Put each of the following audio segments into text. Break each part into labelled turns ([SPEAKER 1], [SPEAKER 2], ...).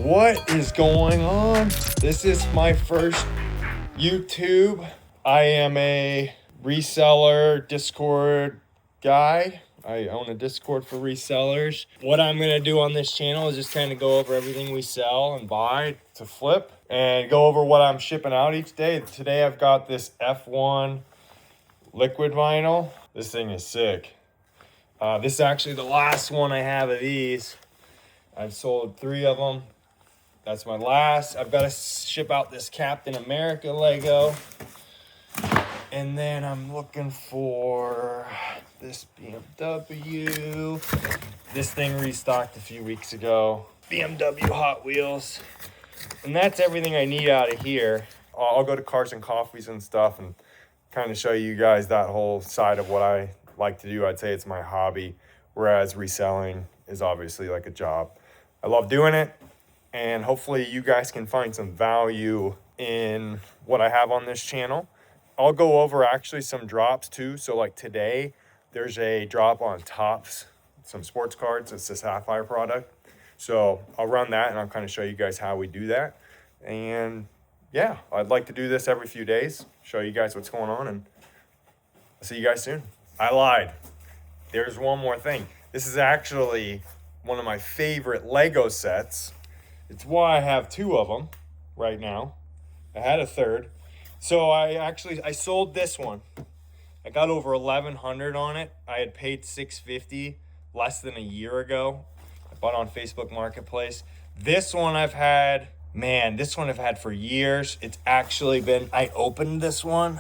[SPEAKER 1] What is going on? This is my first YouTube. I am a reseller Discord guy. I own a Discord for resellers. What I'm gonna do on this channel is just kind of go over everything we sell and buy to flip and go over what I'm shipping out each day. Today I've got this F1 liquid vinyl. This thing is sick. This is actually the last one I have of these. I've sold 3 of them. That's my last. I've got to ship out this Captain America Lego. And then I'm looking for this BMW. This thing restocked a few weeks ago. BMW Hot Wheels. And that's everything I need out of here. I'll go to Cars and Coffees and stuff and kind of show you guys that whole side of what I like to do. I'd say it's my hobby, whereas reselling is obviously like a job. I love doing it, and hopefully you guys can find some value in what I have on this channel. I'll go over actually some drops too. So like today, there's a drop on Topps, some sports cards. It's a Sapphire product. So I'll run that and I'll kind of show you guys how we do that. And yeah, I'd like to do this every few days, show you guys what's going on, and I'll see you guys soon. I lied. There's one more thing. This is actually one of my favorite Lego sets. It's why I have 2 of them right now. I had a third. So I sold this one. I got over 1,100 on it. I had paid $650 less than a year ago. I bought on Facebook Marketplace. This one I've had, this one I've had for years. It's actually been, I opened this one.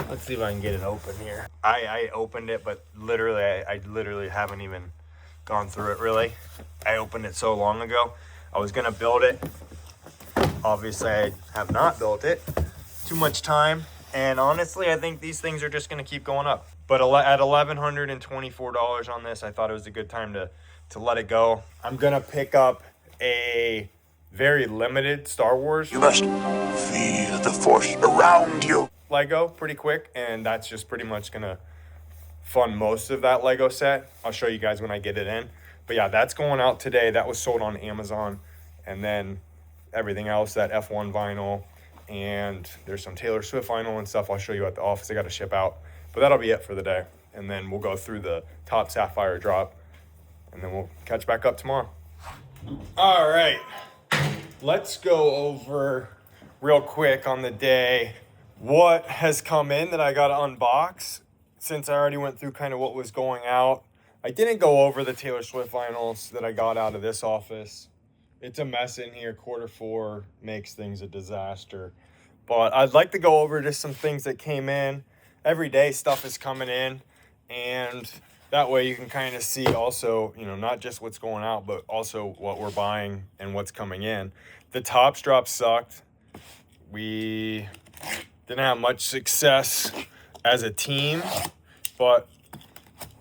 [SPEAKER 1] Let's see if I can get it open here. I opened it, but literally, I literally haven't even gone through it really. I opened it so long ago. I was gonna build it. Obviously, I have not built it. Too much time. And honestly, I think these things are just gonna keep going up. But at $1,124 on this, I thought it was a good time to let it go. I'm gonna pick up a very limited Star Wars.
[SPEAKER 2] You must feel the force around you.
[SPEAKER 1] Lego pretty quick, and that's just pretty much gonna fund most of that Lego set. I'll show you guys when I get it in. But yeah, that's going out today. That was sold on Amazon. And then everything else, that F1 vinyl, and there's some Taylor Swift vinyl and stuff I'll show you at the office. I got to ship out. But that'll be it for the day. And then we'll go through the top Sapphire drop, and then we'll catch back up tomorrow. All right, let's go over real quick on the day what has come in that I got to unbox, since I already went through kind of what was going out. I didn't go over the Taylor Swift vinyls that I got out of this office. It's a mess in here. Q4 makes things a disaster. But I'd like to go over just some things that came in. Every day stuff is coming in, and that way you can kind of see also, you know, not just what's going out, but also what we're buying and what's coming in. The Topps drop sucked. We didn't have much success as a team, but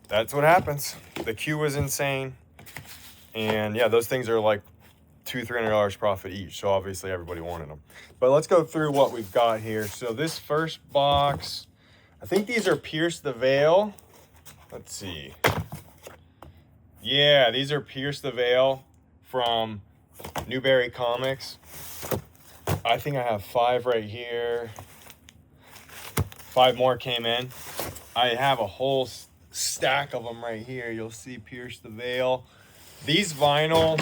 [SPEAKER 1] that's what happens. The queue was insane. And yeah, those things are like $200-300 profit each. So obviously everybody wanted them. But let's go through what we've got here. So this first box, I think these are Pierce the Veil. Let's see. Yeah, these are Pierce the Veil from Newberry Comics. I think I have 5 right here. 5 more came in. I have a whole stack of them right here. You'll see Pierce the Veil. These vinyl,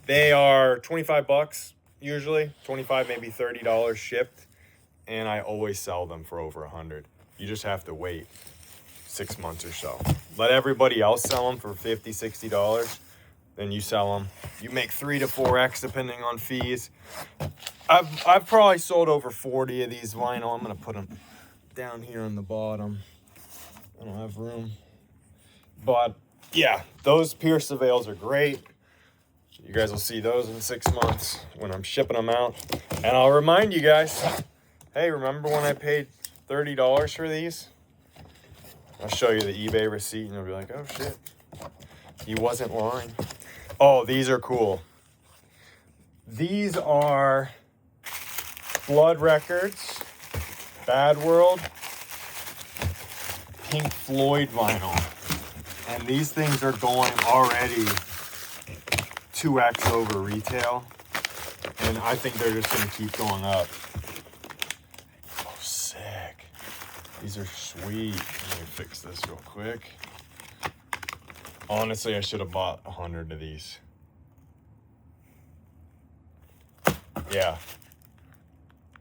[SPEAKER 1] they are 25 bucks usually, 25 maybe $30 shipped, and I always sell them for over 100. You just have to wait 6 months or so. Let everybody else sell them for $50, $60. Then you sell them. You make 3 to 4x depending on fees. I've probably sold over 40 of these vinyl. I'm gonna put them down here on the bottom. I don't have room. But yeah, those Pierce the Veils are great. You guys will see those in 6 months when I'm shipping them out. And I'll remind you guys, hey, remember when I paid $30 for these? I'll show you the eBay receipt and you'll be like, oh shit, he wasn't lying. Oh, these are cool. These are Blood Records, Bad World, Pink Floyd vinyl. And these things are going already 2x over retail. And I think they're just gonna keep going up. Oh, sick. These are sweet. Let me fix this real quick. Honestly, I should have bought 100 of these. Yeah.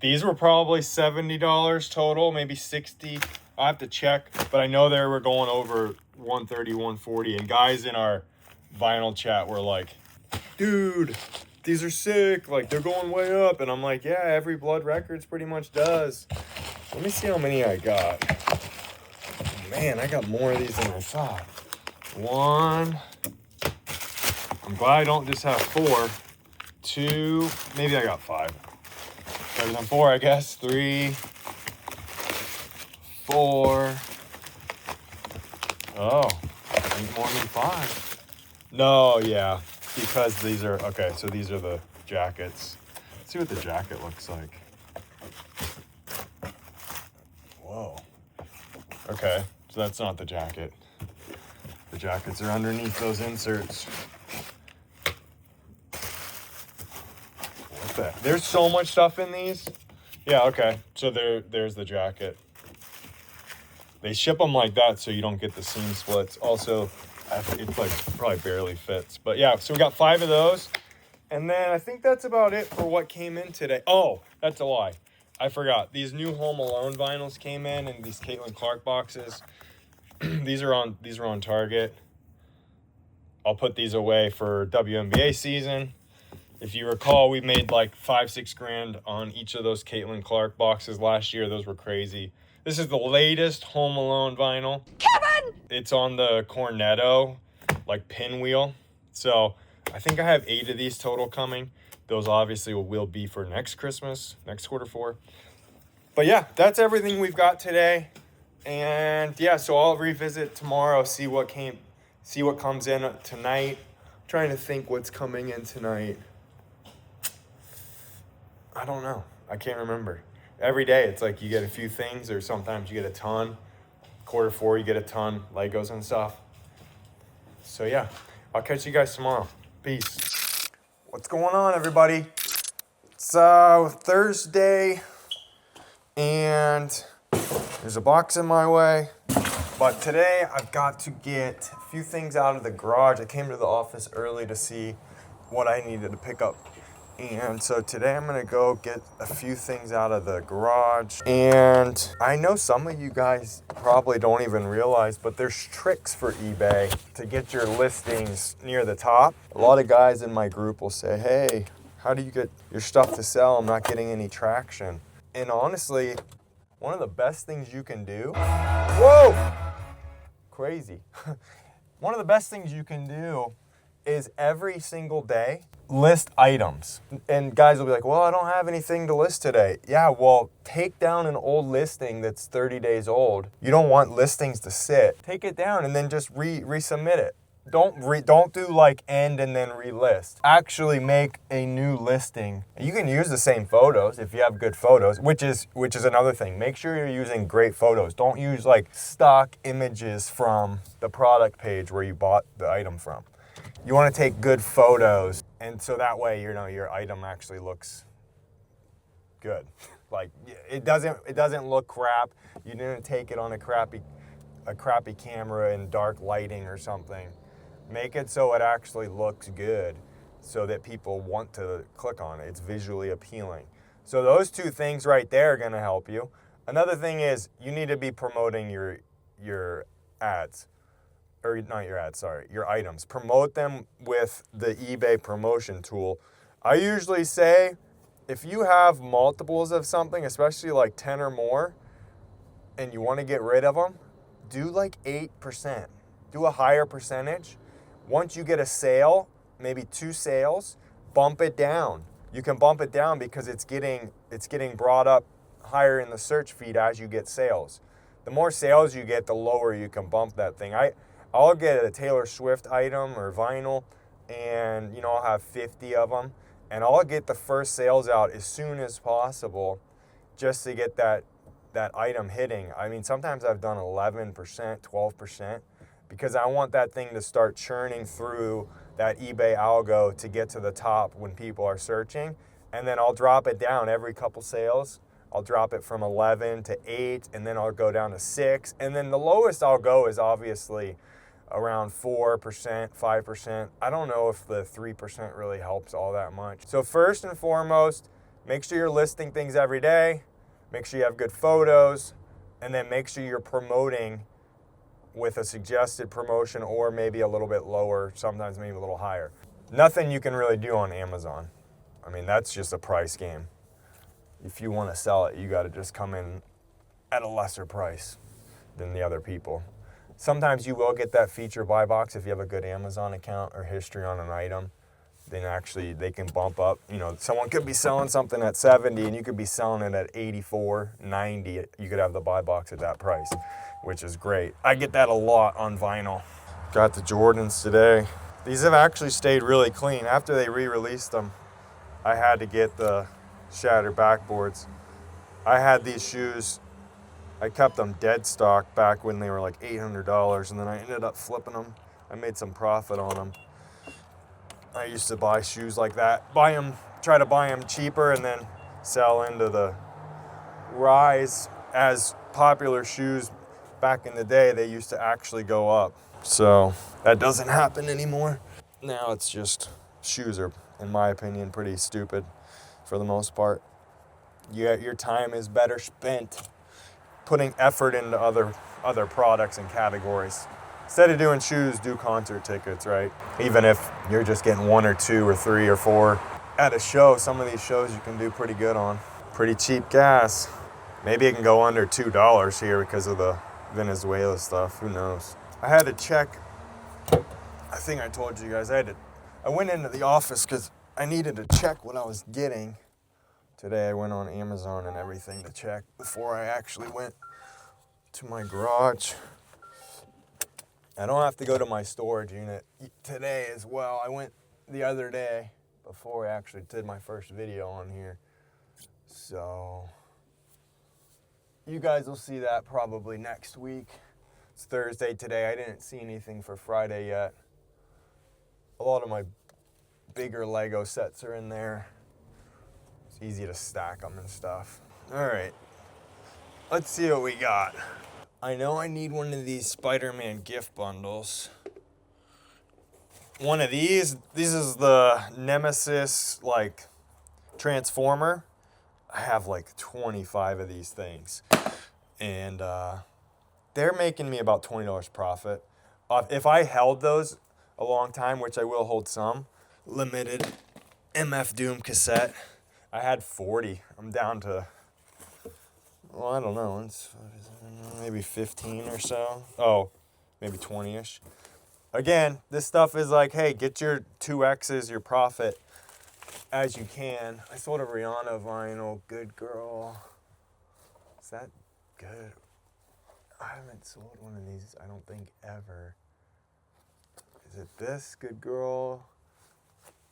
[SPEAKER 1] These were probably $70 total, maybe 60. I have to check, but I know they were going over 130, 140. And guys in our vinyl chat were like, dude, these are sick. Like, they're going way up. And I'm like, yeah, every Blood Records pretty much does. Let me see how many I got. Man, I got more of these than I thought. 1. I'm glad I don't just have 4. 2. Maybe I got 5. Better than 4, I guess. 3. 4. Oh, I think more than 5. No, yeah. Because these are, okay, so these are the jackets. Let's see what the jacket looks like. Whoa. Okay, so that's not the jacket. The jackets are underneath those inserts. What the? There's so much stuff in these. Yeah, okay. So there's the jacket. They ship them like that so you don't get the seam splits. Also, it's like probably barely fits. But yeah, so we got 5 of those. And then I think that's about it for what came in today. Oh, that's a lie. I forgot. These new Home Alone vinyls came in these Caitlin Clark boxes. These are on Target. I'll put these away for WNBA season. If you recall, we made like $5-6 grand on each of those Caitlin Clark boxes last year. Those were crazy. This is the latest Home Alone vinyl. Kevin! It's on the Cornetto, like pinwheel. So I think I have 8 of these total coming. Those obviously will be for next Christmas, next quarter 4. But yeah, that's everything we've got today. And yeah, so I'll revisit tomorrow, see what comes in tonight. I'm trying to think what's coming in tonight. I don't know. I can't remember. Every day it's like you get a few things, or sometimes you get a ton. Quarter 4 you get a ton, Legos and stuff. So yeah, I'll catch you guys tomorrow. Peace. What's going on, everybody? It's Thursday, and there's a box in my way. But today I've got to get a few things out of the garage. I came to the office early to see what I needed to pick up. And so today I'm gonna go get a few things out of the garage. And I know some of you guys probably don't even realize, but there's tricks for eBay to get your listings near the top. A lot of guys in my group will say, hey, how do you get your stuff to sell? I'm not getting any traction. And honestly, one of the best things you can do, whoa, crazy. One of the best things you can do is every single day, list items. And guys will be like, well, I don't have anything to list today. Yeah, well, take down an old listing that's 30 days old. You don't want listings to sit. Take it down and then just resubmit it. Don't do like end and then relist. Actually make a new listing. You can use the same photos if you have good photos, which is another thing. Make sure you're using great photos. Don't use like stock images from the product page where you bought the item from. You want to take good photos, and so that way, you know, your item actually looks good. Like it doesn't look crap. You didn't take it on a crappy camera in dark lighting or something. Make it so it actually looks good, so that people want to click on it. It's visually appealing. So those 2 things right there are going to help you. Another thing is you need to be promoting your ads. Or not your ads, sorry, your items. Promote them with the eBay promotion tool. I usually say if you have multiples of something, especially like 10 or more, and you want to get rid of them, do like 8%. Do a higher percentage. Once you get a sale, maybe 2 sales, bump it down. You can bump it down because it's getting brought up higher in the search feed as you get sales. The more sales you get, the lower you can bump that thing. I'll get a Taylor Swift item or vinyl, and you know, I'll have 50 of them, and I'll get the first sales out as soon as possible just to get that item hitting. I mean, sometimes I've done 11%, 12%, because I want that thing to start churning through that eBay algo to get to the top when people are searching. And then I'll drop it down every couple sales. I'll drop it from 11 to 8, and then I'll go down to 6. And then the lowest I'll go is obviously around 4%, 5%. I don't know if the 3% really helps all that much. So first and foremost, make sure you're listing things every day. Make sure you have good photos, and then make sure you're promoting with a suggested promotion or maybe a little bit lower, sometimes maybe a little higher. Nothing you can really do on Amazon. I mean, that's just a price game. If you want to sell it, you got to just come in at a lesser price than the other people. Sometimes you will get that feature buy box if you have a good Amazon account or history on an item. Then actually they can bump up. You know, someone could be selling something at 70 and you could be selling it at 84, 90. You could have the buy box at that price, which is great. I get that a lot on vinyl. Got the Jordans today. These have actually stayed really clean. After they re-released them, I had to get the shattered backboards. I had these shoes, I kept them dead stock back when they were like $800, and then I ended up flipping them. I made some profit on them. I used to buy shoes like that, try to buy them cheaper and then sell into the rise. As popular shoes back in the day, they used to actually go up. So that doesn't happen anymore. Now it's just, shoes are, in my opinion, pretty stupid for the most part. Your time is better spent putting effort into other products and categories. Instead of doing shoes, do concert tickets, right? Even if you're just getting 1 or 2 or 3 or 4 at a show, some of these shows you can do pretty good on. Pretty cheap gas. Maybe it can go under $2 here because of the Venezuela stuff, who knows? I had to check, I think I told you guys, I went into the office because I needed to check what I was getting. Today I went on Amazon and everything to check before I actually went to my garage. I don't have to go to my storage unit today as well. I went the other day before I actually did my first video on here. So you guys will see that probably next week. It's Thursday today. I didn't see anything for Friday yet. A lot of my bigger Lego sets are in there. It's easy to stack them and stuff. All right, let's see what we got. I know I need one of these Spider-Man gift bundles. One of these is the Nemesis like Transformer. I have like 25 of these things. And they're making me about $20 profit. If I held those a long time, which I will hold some, limited MF Doom cassette, I had 40. I'm down to, well, I don't know, it's maybe 15 or so. Oh, maybe 20-ish. Again, this stuff is like, hey, get your 2X's, your profit as you can. I sold a Rihanna vinyl, Good Girl. Is that good? I haven't sold one of these, I don't think, ever. Is it this, Good Girl?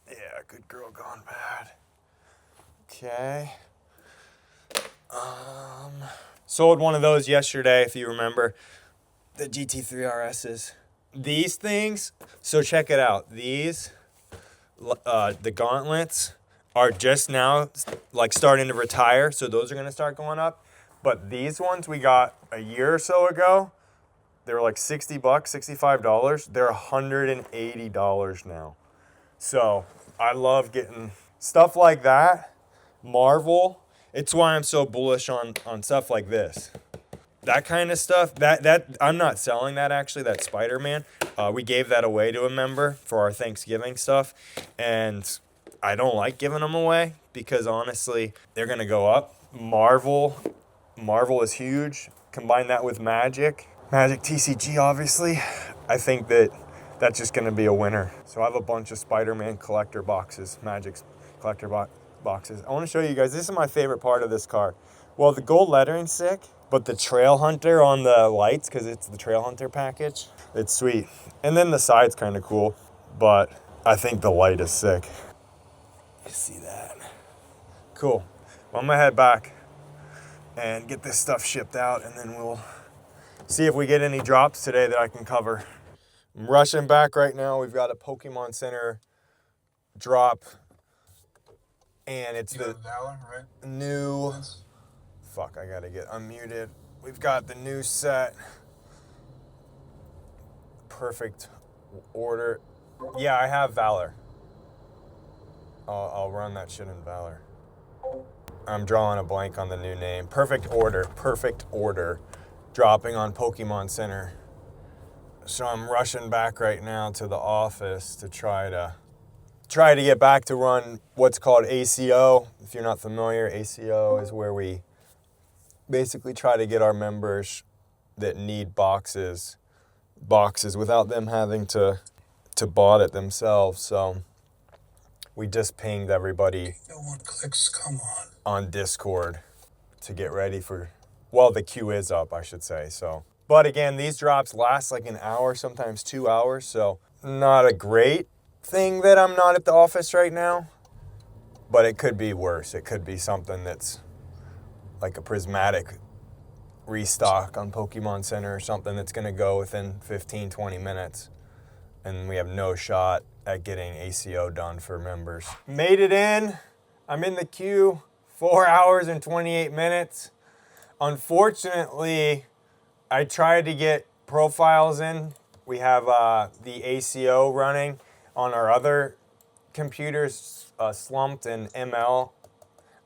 [SPEAKER 1] Yeah, Good Girl Gone Bad. Okay. Sold one of those yesterday, if you remember. The GT3 RSs. These things, so check it out. These, the gauntlets, are just now like starting to retire, so those are gonna start going up. But these ones we got a year or so ago, they were like $60, $65. They're $180 now. So I love getting stuff like that. Marvel, it's why I'm so bullish on stuff like this. That kind of stuff, that I'm not selling that actually, that Spider-Man. We gave that away to a member for our Thanksgiving stuff. And I don't like giving them away because honestly, they're gonna go up. Marvel is huge. Combine that with Magic TCG obviously. I think that's just gonna be a winner. So I have a bunch of Spider-Man collector boxes, Magic's collector boxes. I wanna show you guys, this is my favorite part of this car. Well, the gold lettering's sick, but the Trail Hunter on the lights, because it's the Trail Hunter package, it's sweet. And then the side's kind of cool, but I think the light is sick. You see that? Cool. Well, I'm gonna head back and get this stuff shipped out, and then we'll see if we get any drops today that I can cover. I'm rushing back right now. We've got a Pokemon Center drop, and it's the
[SPEAKER 3] Valor, right?
[SPEAKER 1] new... Fuck, I gotta get unmuted. We've got the new set. Perfect order. Yeah, I have Valor. I'll run that shit in Valor. I'm drawing a blank on the new name. Perfect order. Dropping on Pokemon Center. So I'm rushing back right now to the office to try to get back to run what's called ACO. If you're not familiar, ACO is where we basically try to get our members that need boxes without them having to bought it themselves. So we just pinged everybody.
[SPEAKER 3] No one clicks, come
[SPEAKER 1] on Discord to get ready for, well, the queue is up, I should say. So, but again, these drops last like an hour, sometimes 2 hours. So not a great thing that I'm not at the office right now, but it could be worse. It could be something that's like a prismatic restock on Pokemon Center or something that's going to go within 15, 20 minutes. And we have no shot at getting ACO done for members. Made it in. I'm in the queue. 4 hours and 28 minutes. Unfortunately, I tried to get profiles in. We have the ACO running on our other computers. Slumped and ML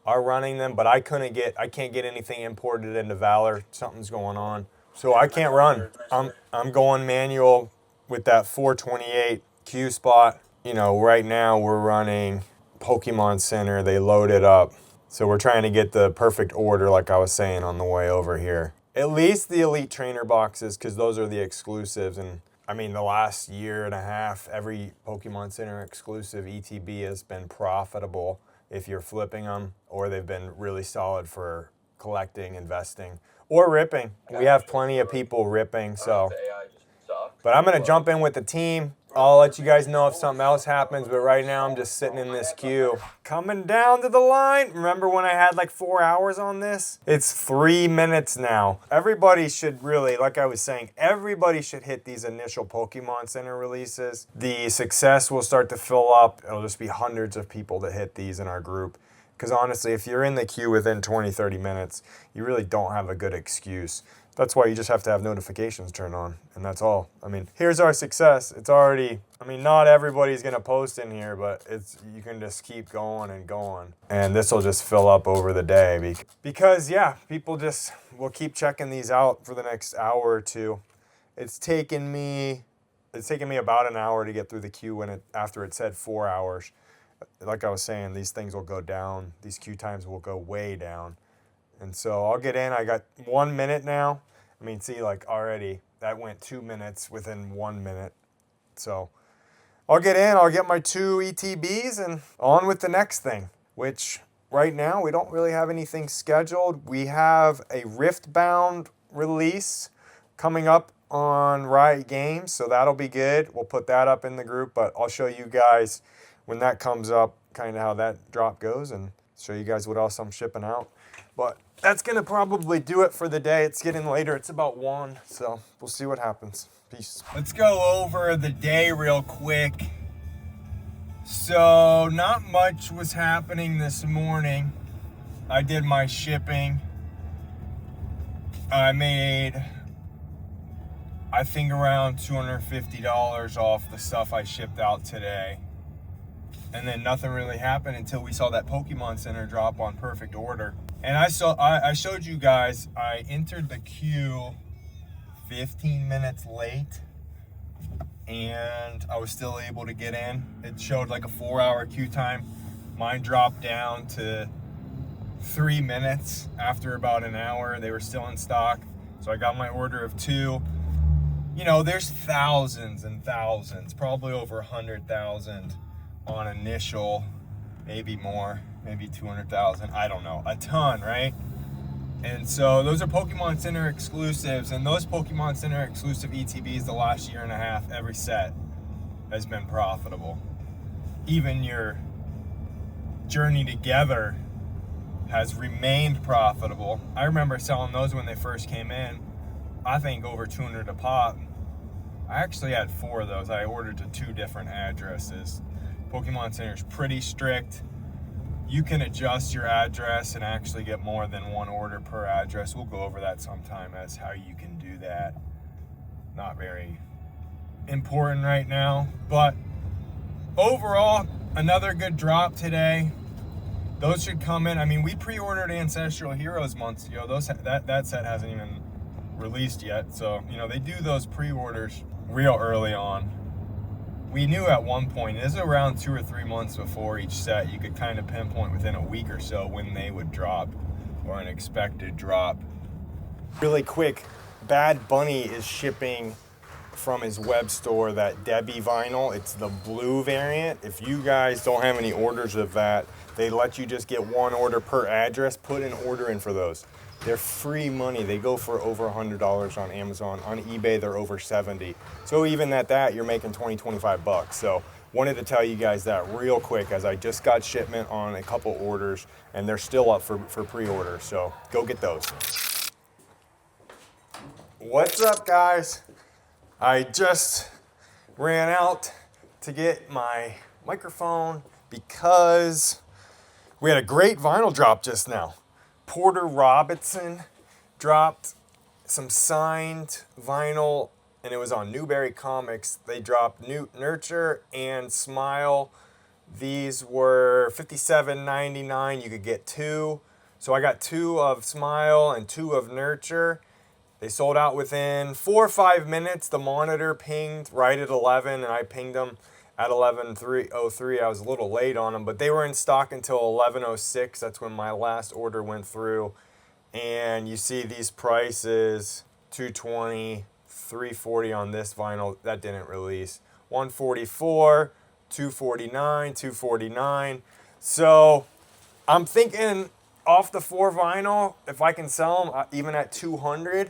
[SPEAKER 1] are running them, but I can't get anything imported into Valor. Something's going on. So I can't run. I'm going manual with that 428 queue spot. You know, right now we're running Pokemon Center. They load it up. So we're trying to get the perfect order, like I was saying on the way over here. At least the Elite Trainer boxes, because those are the exclusives. And I mean, the last year and a half, every Pokemon Center exclusive ETB has been profitable if you're flipping them, or they've been really solid for collecting, investing, or ripping. We have plenty of people ripping, so. But I'm gonna jump in with the team. I'll let you guys know if something else happens, but right now I'm just sitting in this queue. Coming down to the line. Remember when I had like 4 hours on this? It's 3 minutes now. Everybody should really, like I was saying, everybody should hit these initial Pokemon Center releases. The success will start to fill up. It'll just be hundreds of people that hit these in our group. Because honestly, if you're in the queue within 20, 30 minutes, you really don't have a good excuse. That's why you just have to have notifications turned on, and that's all. I mean, here's our success. It's already, I mean, not everybody's gonna post in here, but you can just keep going and going. And this will just fill up over the day because yeah, people just will keep checking these out for the next hour or two. It's taken me about an hour to get through the queue after it said 4 hours. Like I was saying, these things will go down. These queue times will go way down. And so I'll get in. I got 1 minute now. I mean, see, like already that went 2 minutes within 1 minute. So I'll get in. I'll get my 2 ETBs and on with the next thing, which right now we don't really have anything scheduled. We have a Riftbound release coming up on Riot Games, so that'll be good. We'll put that up in the group, but I'll show you guys when that comes up kind of how that drop goes and show you guys what else I'm shipping out. But that's going to probably do it for the day. It's getting later. It's about 1, so we'll see what happens. Peace. Let's go over the day real quick. So not much was happening this morning. I did my shipping. I made, I think, around $250 off the stuff I shipped out today. And then nothing really happened until we saw that Pokemon Center drop on perfect order. And I showed you guys, I entered the queue 15 minutes late and I was still able to get in. It showed like a 4-hour queue time. Mine dropped down to 3 minutes after about an hour. They were still in stock. So I got my order of 2. You know, there's thousands and thousands, probably over 100,000 on initial, maybe more, maybe 200,000, I don't know, a ton, right? And so those are Pokemon Center exclusives, and those Pokemon Center exclusive ETBs the last year and a half, every set has been profitable. Even your Journey Together has remained profitable. I remember selling those when they first came in, I think over 200 a pop. I actually had 4 of those. I ordered to 2 different addresses. Pokemon Center is pretty strict. You can adjust your address and actually get more than 1 order per address. We'll go over that sometime as how you can do that. Not very important right now, but overall, another good drop today. Those should come in. I mean, we pre-ordered Ancestral Heroes months ago. That set hasn't even released yet. So, you know, they do those pre-orders real early on. We knew at one point, it is around 2 or 3 months before each set, you could kind of pinpoint within a week or so when they would drop, or an expected drop. Really quick, Bad Bunny is shipping from his web store that Debbie vinyl. It's the blue variant. If you guys don't have any orders of that, they let you just get 1 order per address. Put an order in for those. They're free money. They go for over $100 on Amazon. On eBay, they're over 70. So even at that, you're making 20, 25 bucks. So wanted to tell you guys that real quick, as I just got shipment on a couple orders and they're still up for pre-order. So go get those. What's up, guys? I just ran out to get my microphone because we had a great vinyl drop just now. Porter Robinson dropped some signed vinyl, and it was on Newberry Comics. They dropped Nurture and Smile. These were $57.99. You could get 2. So I got 2 of Smile and 2 of Nurture. They sold out within 4 or 5 minutes. The monitor pinged right at 11, and I pinged them at 11:03. I was a little late on them, but they were in stock until 11:06. That's when my last order went through. And you see these prices, $220, $340 on this vinyl. That didn't release. $144, $249, $249. So I'm thinking off the 4 vinyl, if I can sell them even at $200,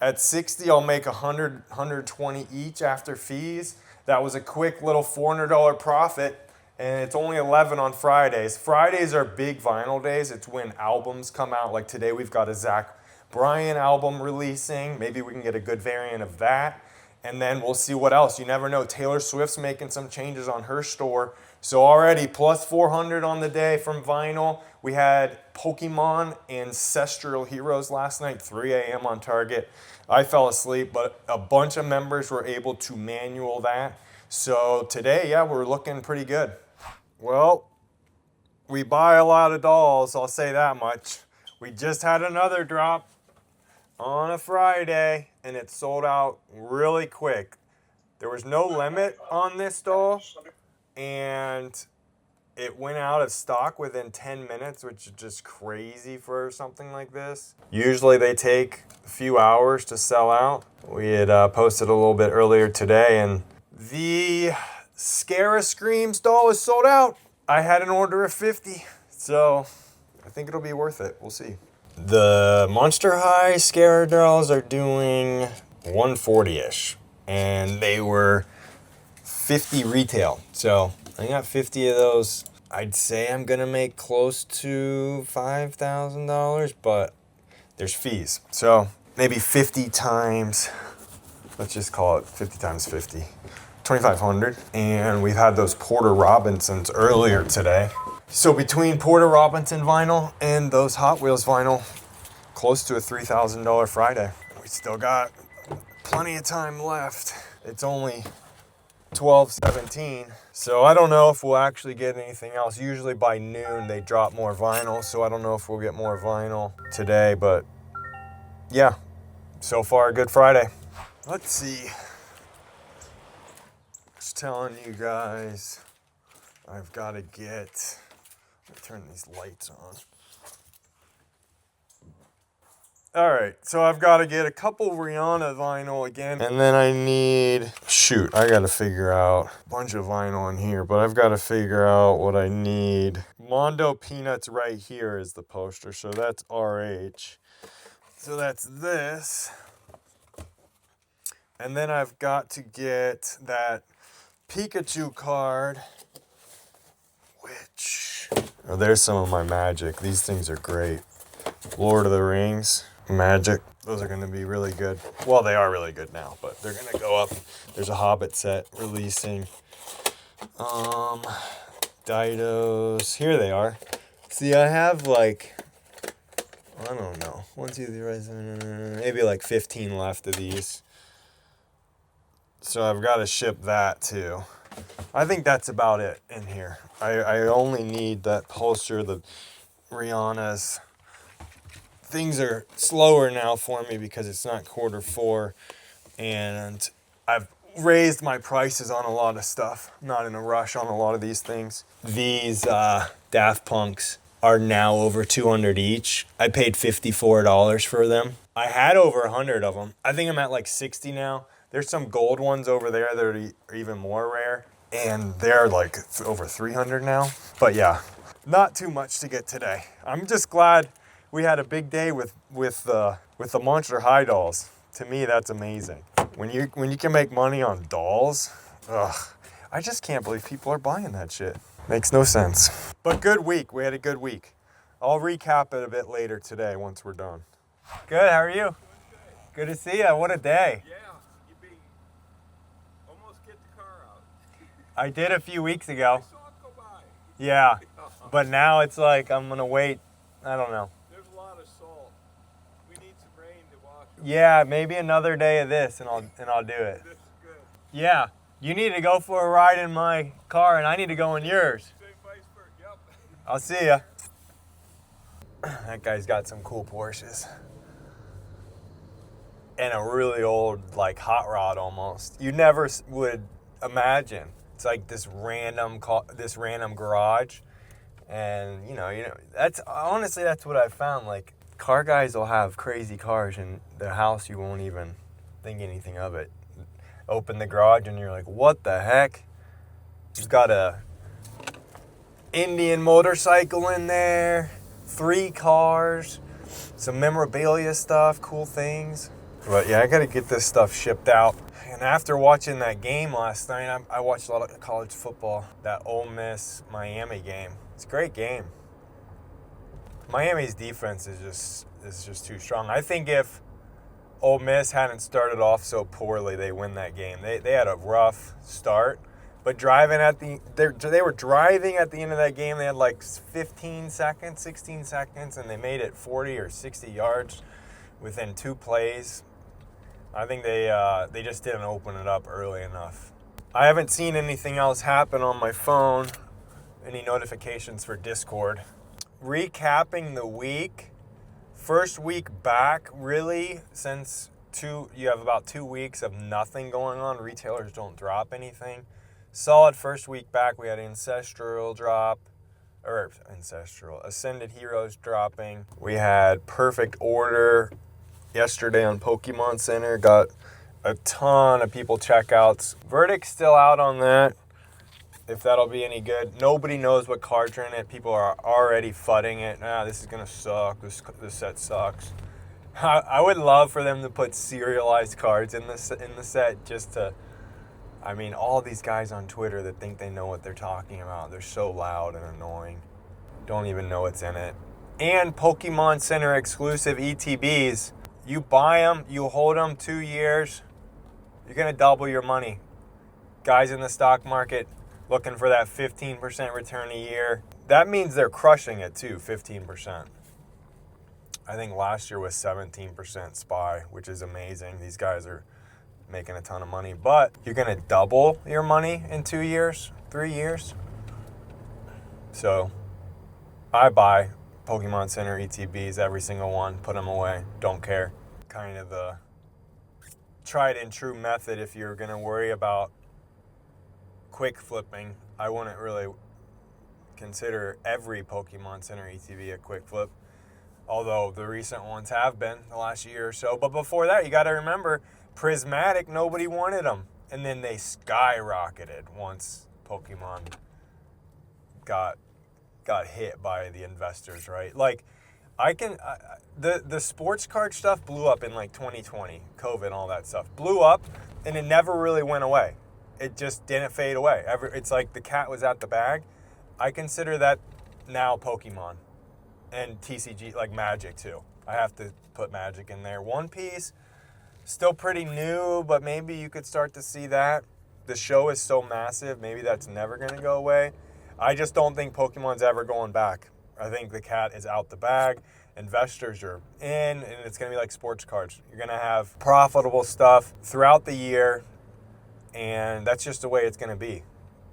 [SPEAKER 1] at 60, I'll make $100, $120 each after fees. That was a quick little $400 profit, and it's only 11 on Fridays. Fridays are big vinyl days. It's when albums come out. Like today, we've got a Zach Bryan album releasing. Maybe we can get a good variant of that, and then we'll see what else. You never know. Taylor Swift's making some changes on her store. So already plus 400 on the day from vinyl. We had Pokémon Ancestral Heroes last night, 3 a.m. on Target. I fell asleep, but a bunch of members were able to manual that. So today, yeah, we're looking pretty good. Well, we buy a lot of dolls, I'll say that much. We just had another drop on a Friday, and it sold out really quick. There was no limit on this doll, and it went out of stock within 10 minutes, which is just crazy for something like this. Usually they take a few hours to sell out. We had posted a little bit earlier today, and the Scara Screams doll is sold out. I had an order of 50, so I think it'll be worth it. We'll see. The Monster High Scara dolls are doing 140-ish, and they were 50 retail. So I got 50 of those. I'd say I'm gonna make close to $5,000, but there's fees. So maybe 50 times, let's just call it 50 times 50, 2,500. And we've had those Porter Robinsons earlier today. So between Porter Robinson vinyl and those Hot Wheels vinyl, close to a $3,000 Friday. We still got plenty of time left. It's only 12:17. So I don't know if we'll actually get anything else. Usually by noon they drop more vinyl, so I don't know if we'll get more vinyl today, but yeah, so far a good Friday. Let's see. Just telling you guys, I've got to get, let me turn these lights on. All right, so I've got to get a couple Rihanna vinyl again. And then I need, shoot, I got to figure out a bunch of vinyl in here, but I've got to figure out what I need. Mondo Peanuts right here is the poster, so that's RH. So that's this. And then I've got to get that Pikachu card, which, oh, there's some of my magic. These things are great. Lord of the Rings. Magic. Those are going to be really good. Well, they are really good now, but they're going to go up. There's a Hobbit set releasing. Didos. Here they are. See, I have like, I don't know, 1, 2, 3, 4, 7, maybe like 15 left of these. So I've got to ship that too. I think that's about it in here. I only need that holster, the Rihanna's. Things are slower now for me because it's not Q4, and I've raised my prices on a lot of stuff. I'm not in a rush on a lot of these things. These Daft Punks are now over 200 each. I paid $54 for them. I had over 100 of them. I think I'm at like 60 now. There's some gold ones over there that are even more rare, and they're like over 300 now. But yeah, not too much to get today. I'm just glad we had a big day with the Monster High dolls. To me, that's amazing. When you can make money on dolls, I just can't believe people are buying that shit. Makes no sense. But good week. We had a good week. I'll recap it a bit later today once we're done. Good. How are you? Good to see you. What a day.
[SPEAKER 3] Yeah, you almost get the car out.
[SPEAKER 1] I did a few weeks ago.
[SPEAKER 3] I saw it go by.
[SPEAKER 1] Yeah, but now it's like I'm gonna wait. I don't know.
[SPEAKER 3] There's a lot of salt. We need some rain to wash it.
[SPEAKER 1] Yeah, maybe another day of this, and I'll do it.
[SPEAKER 3] This is good.
[SPEAKER 1] Yeah, you need to go for a ride in my car, and I need to go in yours.
[SPEAKER 3] Same vice versa. Yep.
[SPEAKER 1] I'll see ya. That guy's got some cool Porsches. And a really old, like, hot rod almost. You never would imagine. It's like this random garage. And, you know, that's honestly, that's what I've found. Like, car guys will have crazy cars in their house. You won't even think anything of it. Open the garage and you're like, what the heck? You've got a Indian motorcycle in there, 3 cars, some memorabilia stuff, cool things. But yeah, I gotta get this stuff shipped out. And after watching that game last night, I watched a lot of college football, that Ole Miss Miami game. It's a great game. Miami's defense is just too strong. I think if Ole Miss hadn't started off so poorly, they win that game. They had a rough start, but they were driving at the end of that game. They had like 15 seconds, 16 seconds, and they made it 40 or 60 yards within 2 plays. I think they just didn't open it up early enough. I haven't seen anything else happen on my phone, any notifications for Discord. Recapping the week, first week back, really, since you have about 2 weeks of nothing going on. Retailers don't drop anything. Solid first week back. We had Ascended Heroes dropping. We had Perfect Order yesterday on Pokémon Center. Got a ton of people checkouts. Verdict's still out on that. If that'll be any good. Nobody knows what cards are in it. People are already fudding it. This is gonna suck. This set sucks. I would love for them to put serialized cards in the set just to. I mean, all these guys on Twitter that think they know what they're talking about. They're so loud and annoying. Don't even know what's in it. And Pokemon Center exclusive ETBs. You buy them, you hold them 2 years, you're gonna double your money. Guys in the stock market looking for that 15% return a year. That means they're crushing it too, 15%. I think last year was 17% SPY, which is amazing. These guys are making a ton of money. But you're going to double your money in 2 years, 3 years. So I buy Pokemon Center ETBs, every single one, put them away, don't care. Kind of the tried and true method if you're going to worry about quick flipping. I wouldn't really consider every Pokemon Center ETB a quick flip, although the recent ones have been the last year or so. But before that, you got to remember, Prismatic, nobody wanted them. And then they skyrocketed once Pokemon got hit by the investors, right? Like, the sports card stuff blew up in like 2020, COVID and all that stuff. Blew up, and it never really went away. It just didn't fade away. It's like the cat was out the bag. I consider that now Pokemon and TCG, like Magic too. I have to put Magic in there. One Piece, still pretty new, but maybe you could start to see that. The show is so massive, maybe that's never going to go away. I just don't think Pokemon's ever going back. I think the cat is out the bag. Investors are in, and it's going to be like sports cards. You're going to have profitable stuff throughout the year, and that's just the way it's going to be.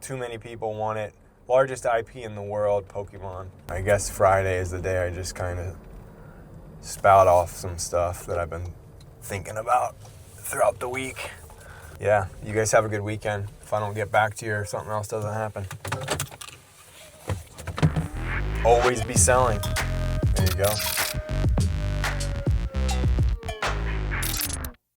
[SPEAKER 1] Too many people want it. Largest IP in the world, Pokemon. I guess Friday is the day I just kind of spout off some stuff that I've been thinking about throughout the week. Yeah, you guys have a good weekend. If I don't get back to you or something else doesn't happen. Always be selling. There you go.